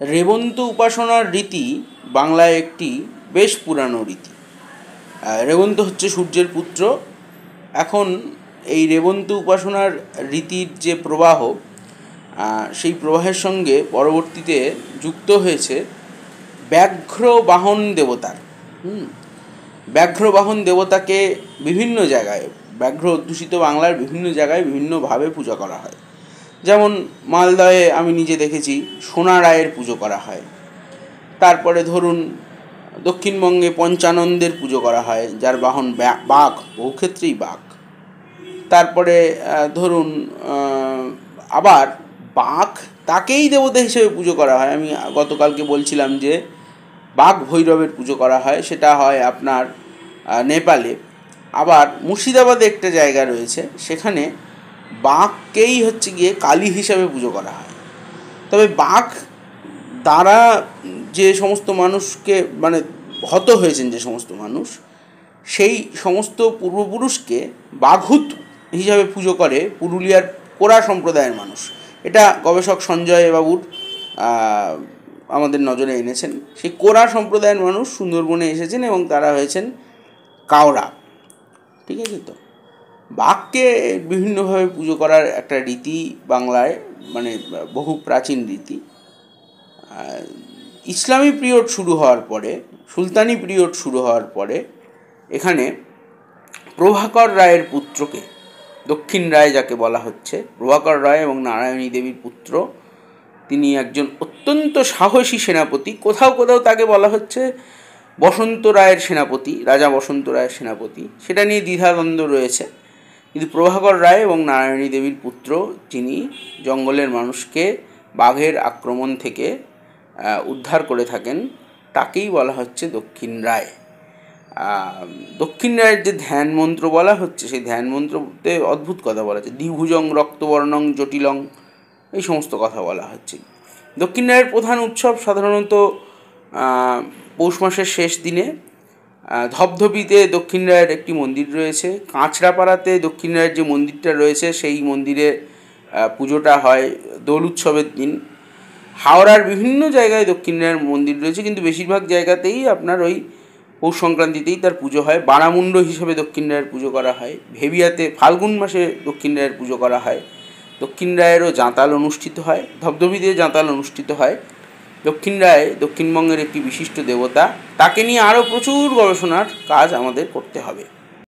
রেবন্ত উপাসনার রীতি বাংলায় একটি বেশ পুরানো রীতি। রেবন্ত হচ্ছে সূর্যের পুত্র। এখন এই রেবন্ত উপাসনার রীতির যে প্রবাহ, সেই প্রবাহের সঙ্গে পরবর্তীতে যুক্ত হয়েছে ব্যাঘ্র বাহন দেবতার। ব্যাঘ্র বাহন দেবতাকে বিভিন্ন জায়গায়, ব্যাঘ্র অধ্যুষিত বাংলার বিভিন্ন জায়গায় বিভিন্নভাবে পূজা করা হয়। যেমন মালদহে আমি নিজে দেখেছি সোনারায়ের পুজো করা হয়। তারপরে ধরুন দক্ষিণবঙ্গে পঞ্চানন্দের পুজো করা হয়, যার বাহন বাঘ, বহু ক্ষেত্রেই বাঘ। তারপরে ধরুন আবার বাঘ তাকেই দেবতা হিসেবে পুজো করা হয়। আমি গতকালকে বলছিলাম যে বাঘ ভৈরবের পুজো করা হয়, সেটা হয় আপনার নেপালে। আবার মুর্শিদাবাদে একটা জায়গা রয়েছে, সেখানে বাঘকেই হচ্ছে গিয়ে কালী হিসাবে পুজো করা হয়। তবে বাঘ দ্বারা যে সমস্ত মানুষকে মানে হত হয়েছেন, যে সমস্ত মানুষ, সেই সমস্ত পূর্বপুরুষকে বাঘুত হিসাবে পুজো করে পুরুলিয়ার কোরা সম্প্রদায়ের মানুষ। এটা গবেষক সঞ্জয় বাবুর আমাদের নজরে এনেছেন। সেই কোরা সম্প্রদায়ের মানুষ সুন্দরবনে এসেছেন এবং তারা হয়েছেন কাওড়া। ঠিক আছে? তো বাঘকে বিভিন্নভাবে পুজো করার একটা রীতি বাংলায়, মানে বহু প্রাচীন রীতি। ইসলামী পিরিয়ড শুরু হওয়ার পরে, সুলতানি পিরিয়ড শুরু হওয়ার পরে এখানে প্রভাকর রায়ের পুত্রকে, দক্ষিণ রায় যাকে বলা হচ্ছে, প্রভাকর রায় এবং নারায়ণী দেবীর পুত্র, তিনি একজন অত্যন্ত সাহসী সেনাপতি। কোথাও কোথাও তাকে বলা হচ্ছে বসন্ত রায়ের সেনাপতি, রাজা বসন্ত রায়ের সেনাপতি। সেটা নিয়ে দ্বিধাদ্বন্দ্ব রয়েছে। কিন্তু প্রভাকর রায় এবং নারায়ণী দেবীর পুত্র, যিনি জঙ্গলের মানুষকে বাঘের আক্রমণ থেকে উদ্ধার করে থাকেন, তাকেই বলা হচ্ছে দক্ষিণ রায়। দক্ষিণ রায়ের যে ধ্যান মন্ত্র বলা হচ্ছে, সেই ধ্যান মন্ত্রতে অদ্ভুত কথা বলা হচ্ছে, দ্বিভুজং রক্তবর্ণং জটিলং, এই সমস্ত কথা বলা হচ্ছে। দক্ষিণ রায়ের প্রধান উৎসব সাধারণত পৌষ মাসের শেষ দিনে। ধপধপিতে দক্ষিণ রায়ের একটি মন্দির রয়েছে। কাঁচরাপাড়াতে দক্ষিণ রায়ের যে মন্দিরটা রয়েছে, সেই মন্দিরে পুজোটা হয় দোল উৎসবের দিন। হাওড়ার বিভিন্ন জায়গায় দক্ষিণ রায়ের মন্দির রয়েছে, কিন্তু বেশিরভাগ জায়গাতেই আপনার ওই পৌষ সংক্রান্তিতেই তার পুজো হয়। বারামুণ্ড হিসেবে দক্ষিণ রায়ের পুজো করা হয়। ভেবিয়াতে ফাল্গুন মাসে দক্ষিণ রায়ের পুজো করা হয়। দক্ষিণ রায়েরও জাঁতাল অনুষ্ঠিত হয়, ধপধপিতে জাঁতাল অনুষ্ঠিত হয়। দক্ষিণ রায় দক্ষিণবঙ্গের একটি বিশিষ্ট দেবতা। তাকে নিয়ে আরও প্রচুর গবেষণার কাজ আমাদের করতে হবে।